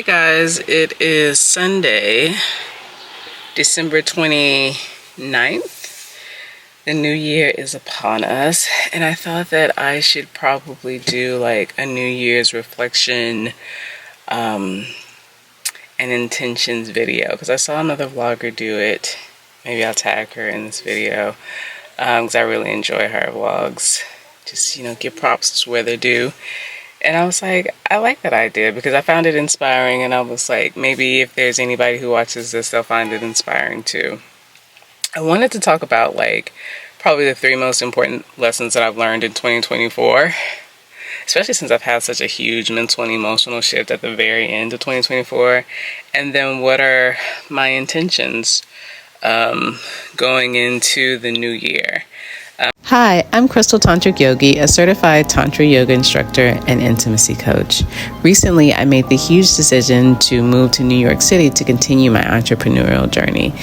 Hey guys, it is Sunday, December 29th. The new year is upon us, and I thought that I should probably do like a New Year's reflection and intentions video because I saw another vlogger do it. Maybe I'll tag her in this video because I really enjoy her vlogs. Just, give props to where they're due. And I was like, I like that idea because I found it inspiring, and I was like, maybe if there's anybody who watches this, they'll find it inspiring too. I wanted to talk about like probably the 3 most important lessons that I've learned in 2024, especially since I've had such a huge mental and emotional shift at the very end of 2024. And then what are my intentions going into the new year? Hi, I'm Crystal Tantric Yogi, a certified Tantra yoga instructor and intimacy coach. Recently, I made the huge decision to move to New York City to continue my entrepreneurial journey.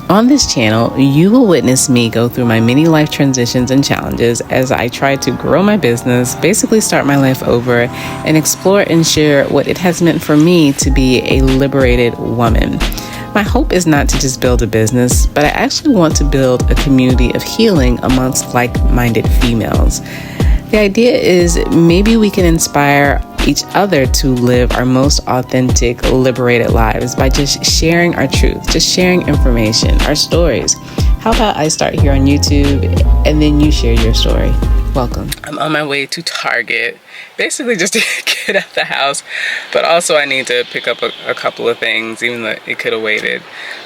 On this channel, you will witness me go through my many life transitions and challenges as I try to grow my business, basically start my life over, and explore and share what it has meant for me to be a liberated woman. My hope is not to just build a business, but I actually want to build a community of healing amongst like-minded females. The idea is maybe we can inspire each other to live our most authentic, liberated lives by just sharing our truth, just sharing information, our stories. How about I start here on YouTube and then you share your story? Welcome. I'm on my way to Target, basically just to get out the house, but also I need to pick up a couple of things, even though it could have waited.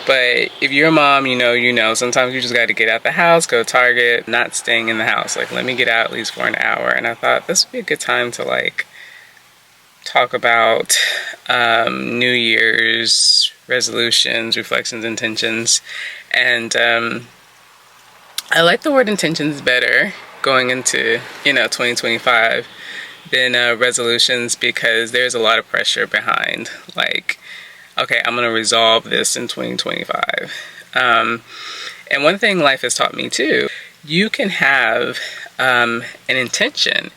But if you're a mom, you know, sometimes you just got to get out the house, go to Target, not staying in the house. Like, let me get out at least for an hour. And I thought this would be a good time to like talk about New Year's resolutions, reflections, intentions. And I like the word intentions better going into 2025 than resolutions, because there's a lot of pressure behind like, okay, I'm gonna resolve this in 2025. And one thing life has taught me too, you can have an intention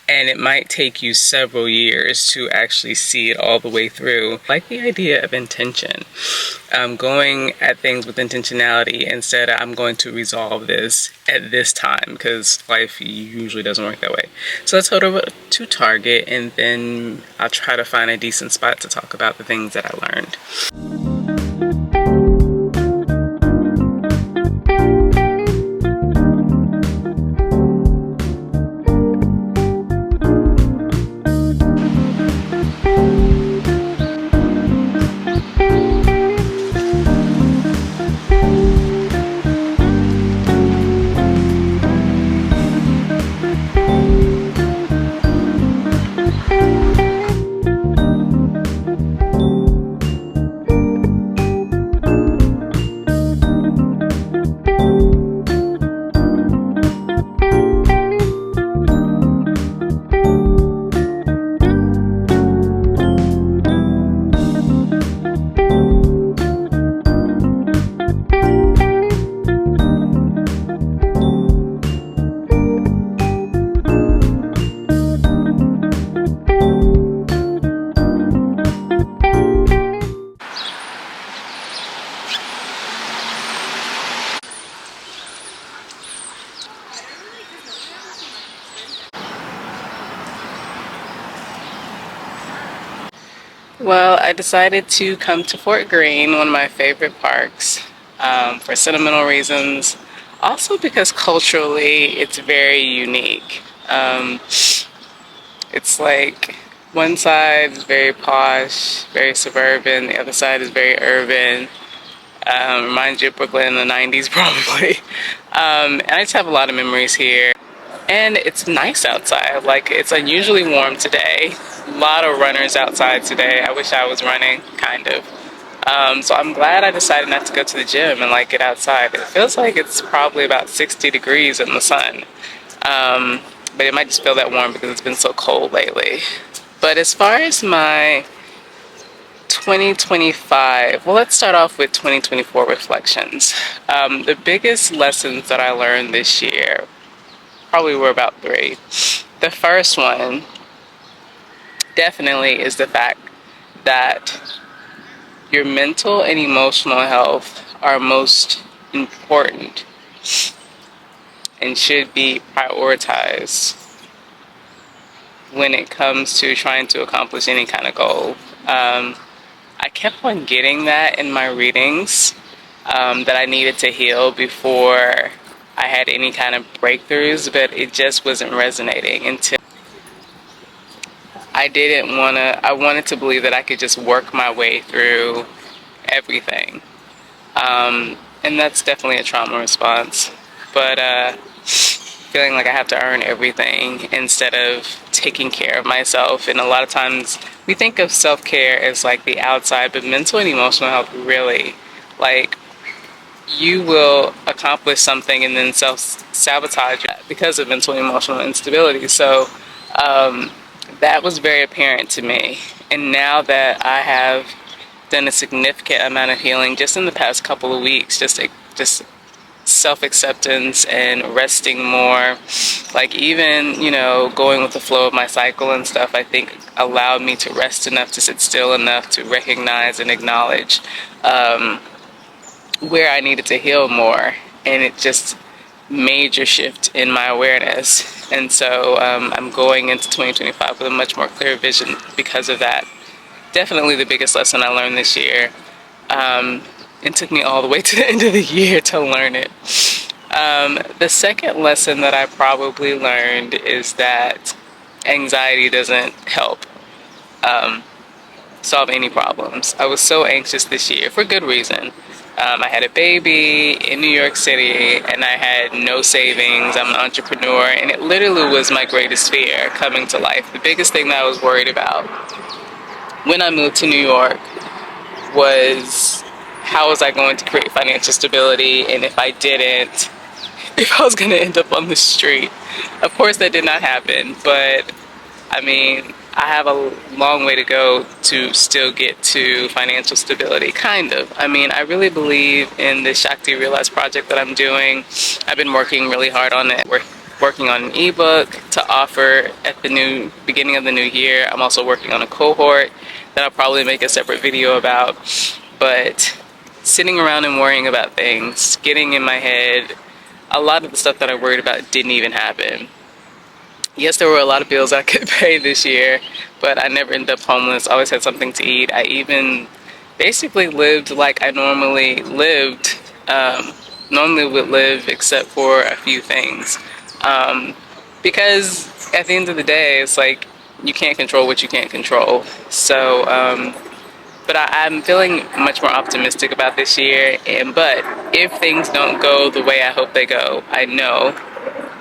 and it might take you several years to actually see it all the way through. I like the idea of intention, going at things with intentionality instead of I'm going to resolve this at this time, because life usually doesn't work that way. So let's head over to Target and then I'll try to find a decent spot to talk about the things that I learned. Well, I decided to come to Fort Greene, one of my favorite parks, for sentimental reasons. Also because culturally it's very unique. It's like one side is very posh, very suburban, the other side is very urban. Reminds you of Brooklyn in the 90s probably. And I just have a lot of memories here. And it's nice outside. Like, it's unusually warm today. A lot of runners outside today. I wish I was running, kind of. So I'm glad I decided not to go to the gym and like get outside. It feels like it's probably about 60 degrees in the sun. But it might just feel that warm because it's been so cold lately. But as far as my 2025, well, let's start off with 2024 reflections. The biggest lessons that I learned this year probably were about 3. The first one definitely is the fact that your mental and emotional health are most important and should be prioritized when it comes to trying to accomplish any kind of goal. I kept on getting that in my readings, that I needed to heal before I had any kind of breakthroughs, but it just wasn't resonating until I wanted to believe that I could just work my way through everything. And that's definitely a trauma response. But feeling like I have to earn everything instead of taking care of myself. And a lot of times we think of self-care as like the outside, but mental and emotional health really, like, you will accomplish something and then self-sabotage because of mental and emotional instability. So that was very apparent to me. And now that I have done a significant amount of healing just in the past couple of weeks, just self-acceptance and resting more, like even, going with the flow of my cycle and stuff, I think allowed me to rest enough, to sit still enough, to recognize and acknowledge where I needed to heal more. And it just major shift in my awareness. And so I'm going into 2025 with a much more clear vision because of that. Definitely the biggest lesson I learned this year. It took me all the way to the end of the year to learn it. The second lesson that I probably learned is that anxiety doesn't help solve any problems. I was so anxious this year for good reason. I had a baby in New York City and I had no savings. I'm an entrepreneur and it literally was my greatest fear coming to life. The biggest thing that I was worried about when I moved to New York was how was I going to create financial stability, and if I didn't, if I was going to end up on the street. Of course that did not happen, but I mean, I have a long way to go to still get to financial stability, kind of. I mean, I really believe in the Shakti Realize project that I'm doing. I've been working really hard on it. We're working on an ebook to offer at the beginning of the new year. I'm also working on a cohort that I'll probably make a separate video about. But sitting around and worrying about things, getting in my head, a lot of the stuff that I worried about didn't even happen. Yes, there were a lot of bills I could pay this year, but I never ended up homeless. I always had something to eat. I even basically lived like I normally lived, normally would live except for a few things. Because at the end of the day, it's like you can't control what you can't control. So, but I'm feeling much more optimistic about this year. But if things don't go the way I hope they go, I know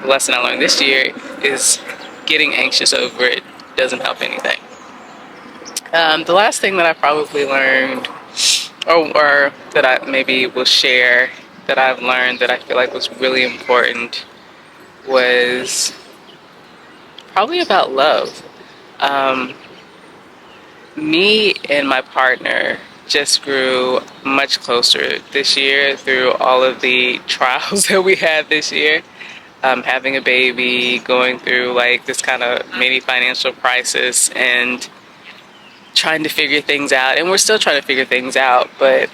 the lesson I learned this year is getting anxious over it doesn't help anything. The last thing that I probably learned, or that I maybe will share, that I've learned that I feel like was really important, was probably about love. Me and my partner just grew much closer this year through all of the trials that we had this year. Having a baby, going through like this kind of mini financial crisis and trying to figure things out. And we're still trying to figure things out, but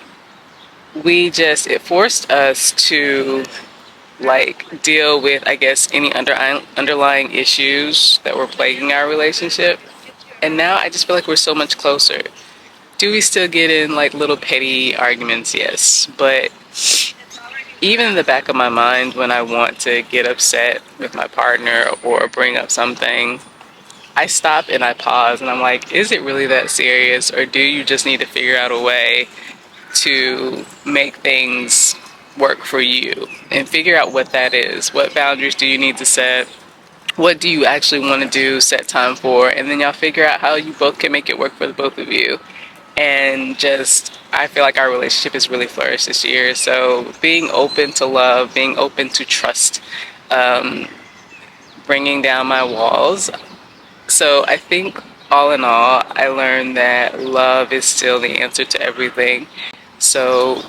it forced us to like deal with, I guess, any underlying issues that were plaguing our relationship. And now I just feel like we're so much closer. Do we still get in like little petty arguments? Yes, but even in the back of my mind, when I want to get upset with my partner or bring up something, I stop and I pause and I'm like, is it really that serious? Or do you just need to figure out a way to make things work for you and figure out what that is? What boundaries do you need to set? What do you actually want to do, set time for? And then y'all figure out how you both can make it work for the both of you. And I feel like our relationship has really flourished this year. So being open to love, being open to trust, bringing down my walls. So I think all in all, I learned that love is still the answer to everything. So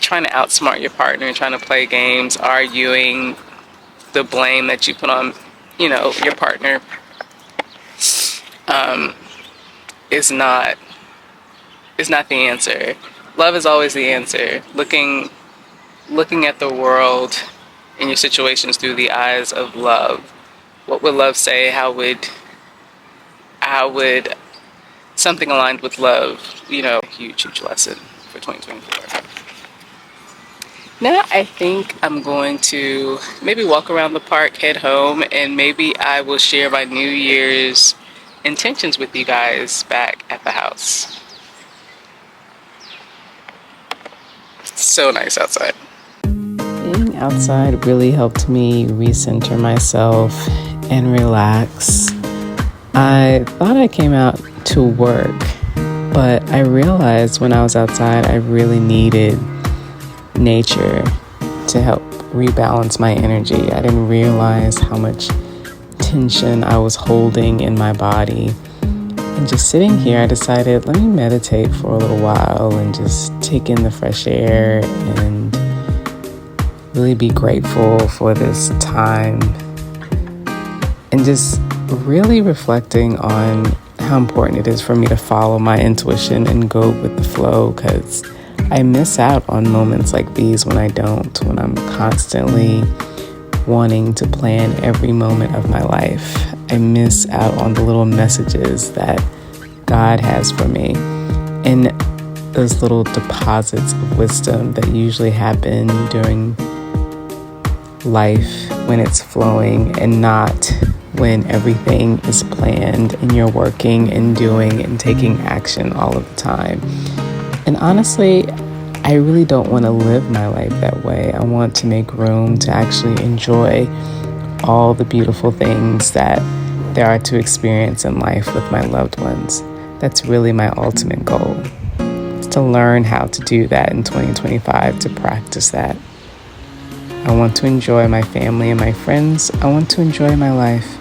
trying to outsmart your partner, trying to play games, arguing, the blame that you put on, your partner, is not the answer. Love is always the answer. Looking at the world and your situations through the eyes of love. What would love say? How would something aligned with love, huge lesson for 2024. Now I think I'm going to maybe walk around the park, head home, and maybe I will share my New Year's intentions with you guys back at the house. It's so nice outside. Being outside really helped me recenter myself and relax. I thought I came out to work, but I realized when I was outside I really needed nature to help rebalance my energy. I didn't realize how much tension I was holding in my body. And just sitting here, I decided, let me meditate for a little while and just take in the fresh air and really be grateful for this time. And just really reflecting on how important it is for me to follow my intuition and go with the flow, because I miss out on moments like these when I don't, when I'm constantly wanting to plan every moment of my life. I miss out on the little messages that God has for me and those little deposits of wisdom that usually happen during life when it's flowing and not when everything is planned and you're working and doing and taking action all of the time. And honestly, I really don't want to live my life that way. I want to make room to actually enjoy all the beautiful things that there are to experience in life with my loved ones. That's really my ultimate goal. It's to learn how to do that in 2025, to practice that. I want to enjoy my family and my friends. I want to enjoy my life.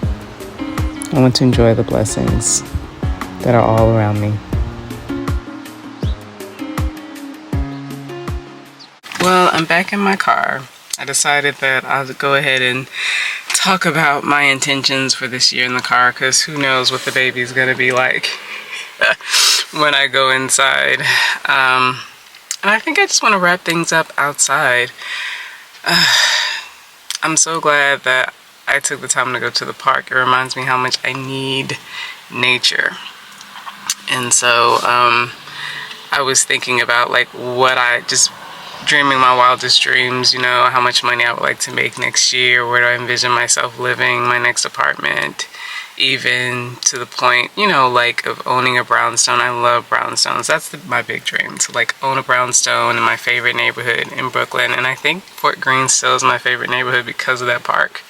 I want to enjoy the blessings that are all around me. Well, I'm back in my car. I decided that I'll go ahead and talk about my intentions for this year in the car, because who knows what the baby's gonna be like when I go inside. And I think I just want to wrap things up outside. I'm so glad that I took the time to go to the park. It reminds me how much I need nature. And so I was thinking about like what I just dreaming my wildest dreams, how much money I would like to make next year, where do I envision myself living, my next apartment, even to the point, like of owning a brownstone. I love brownstones. That's my big dream, to like own a brownstone in my favorite neighborhood in Brooklyn. And I think Fort Greene still is my favorite neighborhood because of that park.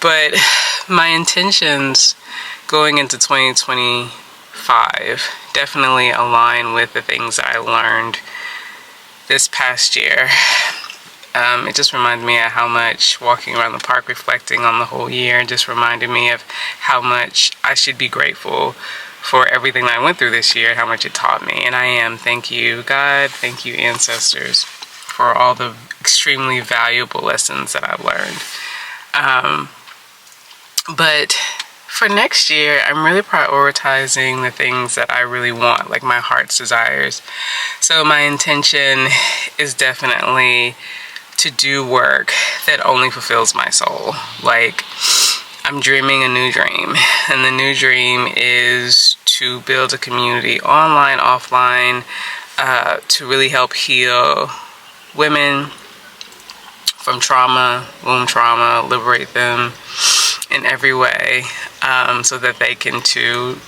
But my intentions going into 2025 definitely align with the things that I learned this past year. It just reminded me of how much walking around the park, reflecting on the whole year, just reminded me of how much I should be grateful for everything that I went through this year, how much it taught me. And I am. Thank you, God. Thank you, ancestors, for all the extremely valuable lessons that I've learned. But for next year, I'm really prioritizing the things that I really want, like my heart's desires. So my intention is definitely to do work that only fulfills my soul. Like, I'm dreaming a new dream, and the new dream is to build a community online, offline, to really help heal women from trauma, womb trauma, liberate them in every way, so that they can too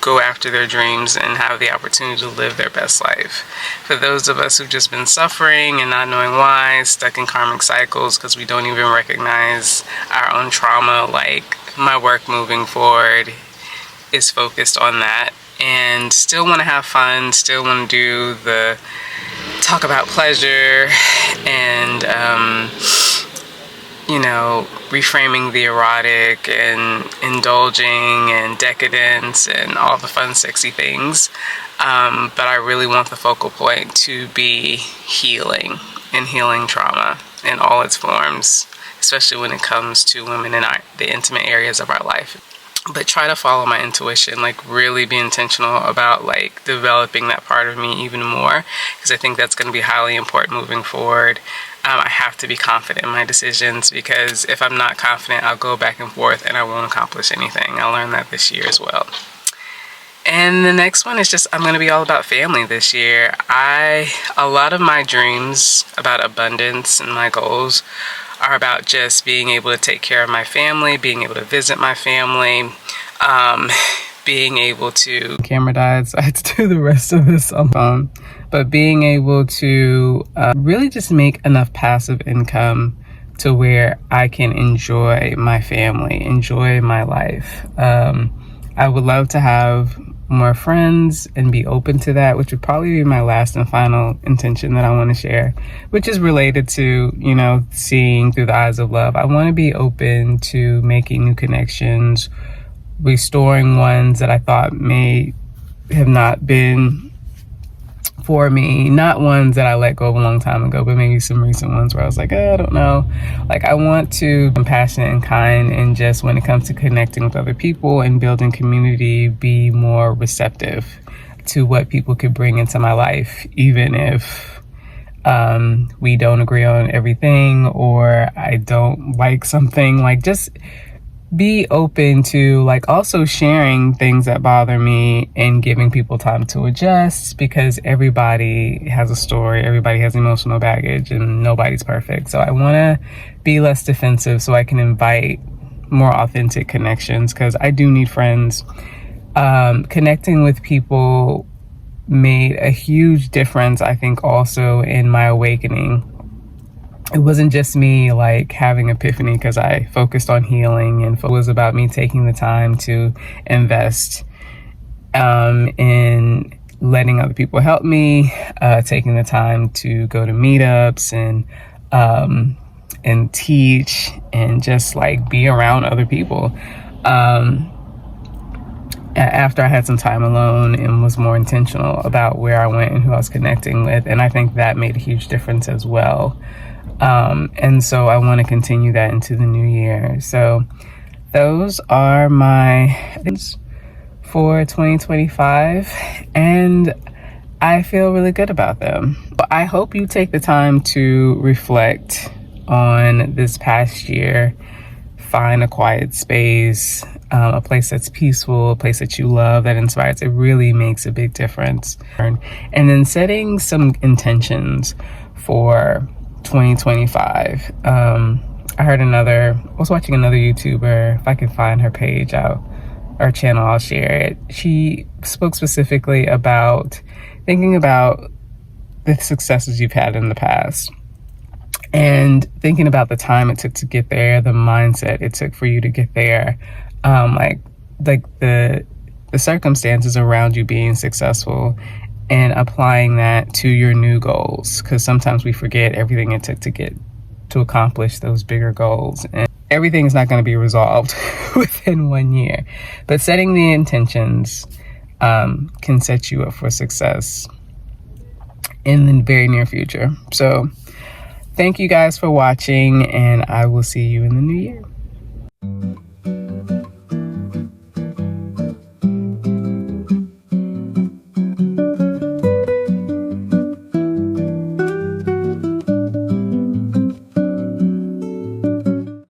go after their dreams and have the opportunity to live their best life. For those of us who've just been suffering and not knowing why, stuck in karmic cycles because we don't even recognize our own trauma, like my work moving forward is focused on that, and still want to have fun, still want to do the talk about pleasure and reframing the erotic and indulging and decadence and all the fun, sexy things. But I really want the focal point to be healing and healing trauma in all its forms, especially when it comes to women in the intimate areas of our life. but try to follow my intuition, like really be intentional about like developing that part of me even more, because I think that's going to be highly important moving forward. I have to be confident in my decisions, because if I'm not confident, I'll go back and forth and I won't accomplish anything. I learned that this year as well. And the next one is just, I'm going to be all about family this year. A lot of my dreams about abundance and my goals are about just being able to take care of my family, being able to visit my family, being able to... Camera died, so I had to do the rest of this on phone. But being able to really just make enough passive income to where I can enjoy my family, enjoy my life. I would love to have more friends and be open to that, which would probably be my last and final intention that I want to share, which is related to, you know, seeing through the eyes of love. I want to be open to making new connections, restoring ones that I thought may have not been for me, not ones that I let go of a long time ago, but maybe some recent ones where I was like, oh, I don't know. Like, I want to be compassionate and kind, and just when it comes to connecting with other people and building community, be more receptive to what people could bring into my life, even if we don't agree on everything or I don't like something. Like, just be open to like also sharing things that bother me and giving people time to adjust, because everybody has a story, everybody has emotional baggage, and nobody's perfect. So I want to be less defensive so I can invite more authentic connections, because I do need friends. Connecting with people made a huge difference, I think, also in my awakening. It wasn't just me like having epiphany because I focused on healing, and it was about me taking the time to invest in letting other people help me, taking the time to go to meetups and teach and just like be around other people. After I had some time alone and was more intentional about where I went and who I was connecting with, and I think that made a huge difference as well. And so I want to continue that into the new year. So those are my things for 2025, and I feel really good about them. But I hope you take the time to reflect on this past year, find a quiet space, a place that's peaceful, a place that you love, that inspires. It really makes a big difference. And then setting some intentions for 2025. I was watching another YouTuber. If I can find her page out, or channel, I'll share it. She spoke specifically about thinking about the successes you've had in the past and thinking about the time it took to get there, the mindset it took for you to get there, like the circumstances around you being successful, and applying that to your new goals, because sometimes we forget everything it took to accomplish those bigger goals, and everything is not going to be resolved within 1 year. But setting the intentions can set you up for success in the very near future. So thank you guys for watching, and I will see you in the new year.